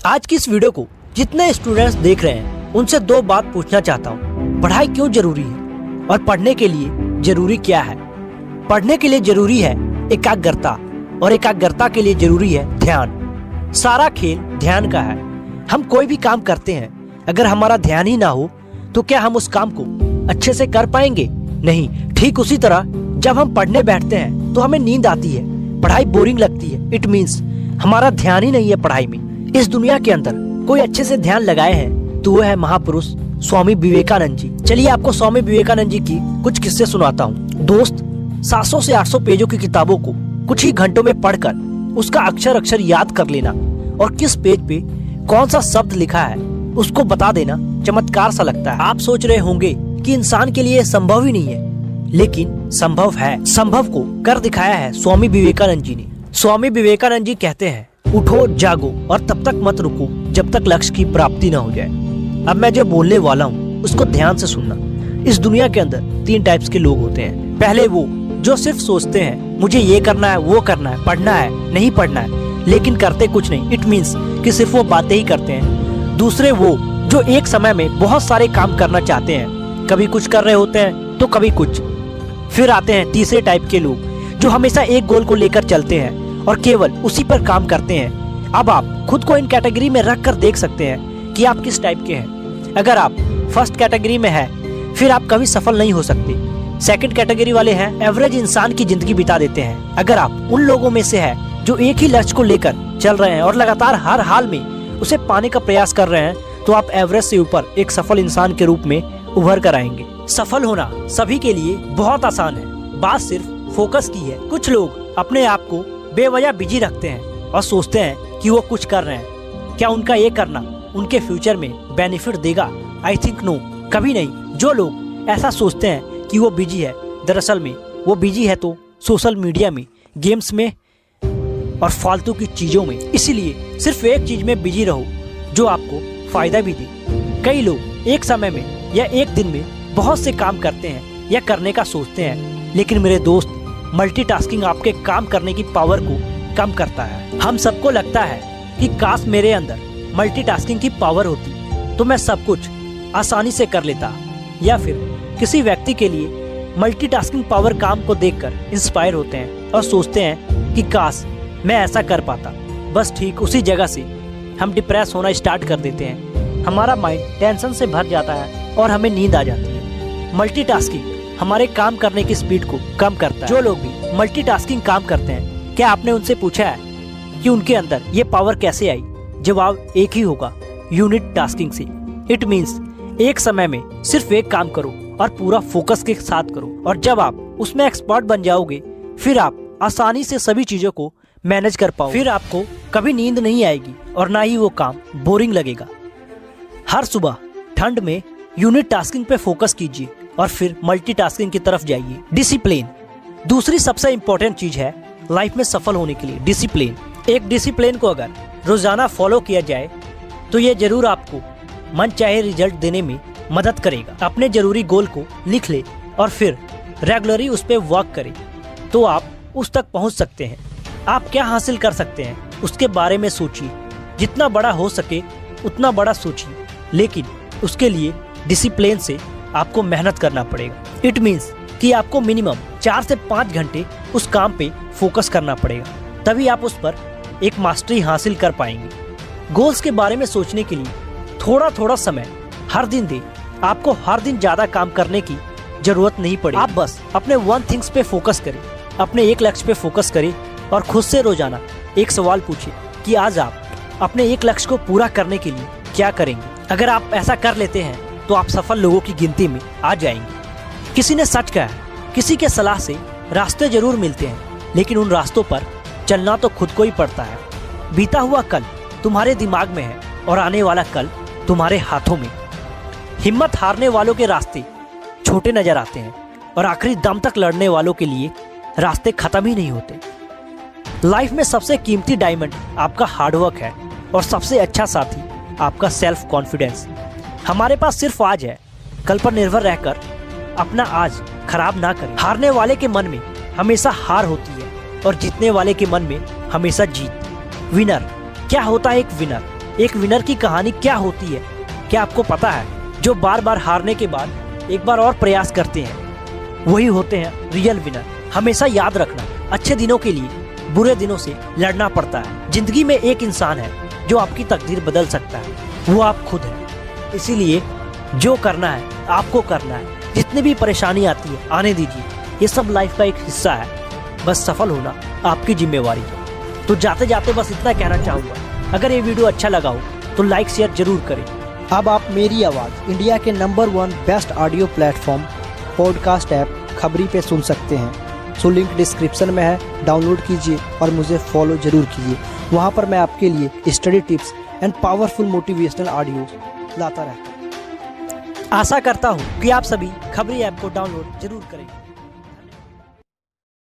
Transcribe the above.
आज की इस वीडियो को जितने स्टूडेंट्स देख रहे हैं उनसे दो बात पूछना चाहता हूँ। पढ़ाई क्यों जरूरी है और पढ़ने के लिए जरूरी क्या है? पढ़ने के लिए जरूरी है एकाग्रता और एकाग्रता के लिए जरूरी है ध्यान। सारा खेल ध्यान का है। हम कोई भी काम करते हैं, अगर हमारा ध्यान ही ना हो तो क्या हम उस काम को अच्छे से कर पाएंगे? नहीं। ठीक उसी तरह जब हम पढ़ने बैठते हैं तो हमें नींद आती है, पढ़ाई बोरिंग लगती है। इट मीन्स हमारा ध्यान ही नहीं है पढ़ाई में। इस दुनिया के अंदर कोई अच्छे से ध्यान लगाए हैं तो वो है महापुरुष स्वामी विवेकानंद जी। चलिए आपको स्वामी विवेकानंद जी की कुछ किस्से सुनाता हूँ। दोस्त, 700 से 800 पेजों की किताबों को कुछ ही घंटों में पढ़कर उसका अक्षर अक्षर याद कर लेना और किस पेज पे कौन सा शब्द लिखा है उसको बता देना चमत्कार सा लगता है। आप सोच रहे होंगे कि इंसान के लिए संभव ही नहीं है, लेकिन संभव है। संभव को कर दिखाया है स्वामी विवेकानंद जी ने। स्वामी विवेकानंद जी कहते हैं, उठो जागो और तब तक मत रुको जब तक लक्ष्य की प्राप्ति न हो जाए। अब मैं जो बोलने वाला हूँ उसको ध्यान से सुनना। इस दुनिया के अंदर 3 टाइप्स के लोग होते हैं। पहले वो जो सिर्फ सोचते हैं मुझे ये करना है, वो करना है, पढ़ना है, नहीं पढ़ना है, लेकिन करते कुछ नहीं। इट मीन्स कि सिर्फ वो बातें ही करते हैं। दूसरे वो जो एक समय में बहुत सारे काम करना चाहते हैं, कभी कुछ कर रहे होते हैं तो कभी कुछ। फिर आते हैं तीसरे टाइप के लोग जो हमेशा एक गोल को लेकर चलते हैं और केवल उसी पर काम करते हैं। अब आप खुद को इन कैटेगरी में रख कर देख सकते हैं कि आप किस टाइप के हैं। अगर आप फर्स्ट कैटेगरी में हैं, फिर आप कभी सफल नहीं हो सकते। सेकंड कैटेगरी वाले हैं एवरेज इंसान की जिंदगी बिता देते हैं। अगर आप उन लोगों में से हैं जो एक ही लक्ष्य को लेकर चल रहे हैं और लगातार हर हाल में उसे पाने का प्रयास कर रहे हैं, तो आप एवरेज से ऊपर एक सफल इंसान के रूप में उभर कर आएंगे। सफल होना सभी के लिए बहुत आसान है, बात सिर्फ फोकस की है। कुछ लोग अपने आप को बेवजह बिजी रखते हैं और सोचते हैं कि वो कुछ कर रहे हैं। क्या उनका ये करना उनके फ्यूचर में बेनिफिट देगा? आई थिंक नो, कभी नहीं। जो लोग ऐसा सोचते हैं कि वो बिजी है, दरअसल में वो बिजी है तो सोशल मीडिया में, गेम्स में और फालतू की चीजों में। इसीलिए सिर्फ एक चीज में बिजी रहो जो आपको फायदा भी दे। कई लोग एक समय में या एक दिन में बहुत से काम करते हैं या करने का सोचते हैं, लेकिन मेरे दोस्त, मल्टीटास्किंग आपके काम करने की पावर को कम करता है। हम सबको लगता है कि काश मेरे अंदर मल्टीटास्किंग की पावर होती तो मैं सब कुछ आसानी से कर लेता, या फिर किसी व्यक्ति के लिए मल्टीटास्किंग पावर काम को देखकर इंस्पायर होते हैं और सोचते हैं कि काश मैं ऐसा कर पाता। बस ठीक उसी जगह से हम डिप्रेस होना स्टार्ट कर देते हैं। हमारा माइंड टेंशन से भर जाता है और हमें नींद आ जाती है। मल्टीटास्किंग हमारे काम करने की स्पीड को कम करता है। जो लोग भी मल्टीटास्किंग काम करते हैं, क्या आपने उनसे पूछा है कि उनके अंदर ये पावर कैसे आई? जवाब एक ही होगा, यूनिट टास्किंग से। इट मीन्स एक समय में सिर्फ एक काम करो और पूरा फोकस के साथ करो, और जब आप उसमें एक्सपर्ट बन जाओगे फिर आप आसानी से सभी चीजों को मैनेज कर पाओगे। फिर आपको कभी नींद नहीं आएगी और ना ही वो काम बोरिंग लगेगा। हर सुबह ठंड में यूनिट टास्किंग पे फोकस कीजिए और फिर मल्टीटास्किंग की तरफ जाइए। डिसिप्लिन दूसरी सबसे इम्पोर्टेंट चीज है लाइफ में सफल होने के लिए। डिसिप्लिन, एक डिसिप्लिन को अगर रोजाना फॉलो किया जाए तो ये जरूर आपको मन चाहे रिजल्ट देने में मदद करेगा। अपने जरूरी गोल को लिख ले और फिर रेगुलरली उस पर वर्क करें तो आप उस तक पहुंच सकते हैं। आप क्या हासिल कर सकते हैं उसके बारे में सोचिए। जितना बड़ा हो सके उतना बड़ा सोचिए, लेकिन उसके लिए डिसिप्लिन से आपको मेहनत करना पड़ेगा। इट मीन्स कि आपको मिनिमम 4 से 5 घंटे उस काम पे फोकस करना पड़ेगा, तभी आप उस पर एक मास्टरी हासिल कर पाएंगे। गोल्स के बारे में सोचने के लिए थोड़ा थोड़ा समय हर दिन दें। आपको हर दिन ज्यादा काम करने की जरूरत नहीं पड़ेगी। आप बस अपने वन थिंग्स पे फोकस करें, अपने एक लक्ष्य पे फोकस करें और खुद से रोजाना एक सवाल पूछिए कि आज आप अपने एक लक्ष्य को पूरा करने के लिए क्या करेंगे। अगर आप ऐसा कर लेते हैं तो आप सफल लोगों की गिनती में आ जाएंगे। किसी ने सच कहा है, किसी के सलाह से रास्ते जरूर मिलते हैं, लेकिन उन रास्तों पर चलना तो खुद को ही पड़ता है। बीता हुआ कल तुम्हारे दिमाग में है और आने वाला कल तुम्हारे हाथों में। हिम्मत हारने वालों के रास्ते छोटे नजर आते हैं और आखिरी दम तक लड़ने वालों के लिए रास्ते खत्म ही नहीं होते। लाइफ में सबसे कीमती डायमंड आपका हार्डवर्क है और सबसे अच्छा साथी आपका सेल्फ कॉन्फिडेंस। हमारे पास सिर्फ आज है, कल पर निर्भर रहकर अपना आज खराब ना करें। हारने वाले के मन में हमेशा हार होती है और जीतने वाले के मन में हमेशा जीत। विनर क्या होता है? एक विनर एक विनर की कहानी क्या होती है, क्या आपको पता है? जो बार बार हारने के बाद एक बार और प्रयास करते हैं, वही होते हैं रियल विनर। हमेशा याद रखना, अच्छे दिनों के लिए बुरे दिनों से लड़ना पड़ता है। जिंदगी में एक इंसान है जो आपकी तकदीर बदल सकता है, वो आप खुद हैं। इसीलिए जो करना है आपको करना है। जितनी भी परेशानी आती है आने दीजिए, ये सब लाइफ का एक हिस्सा है। बस सफल होना आपकी जिम्मेवारी है। तो जाते जाते बस इतना कहना चाहूँगा, अगर ये वीडियो अच्छा लगा हो तो लाइक शेयर जरूर करें। अब आप मेरी आवाज़ इंडिया के number 1 best audio platform podcast app खबरी पे सुन सकते हैं। सो लिंक डिस्क्रिप्शन में है, डाउनलोड कीजिए और मुझे फॉलो जरूर कीजिए। वहाँ पर मैं आपके लिए study tips and powerful motivational audios लाता रहता हूँ। आशा करता हूँ कि आप सभी खबरी ऐप को डाउनलोड जरूर करें।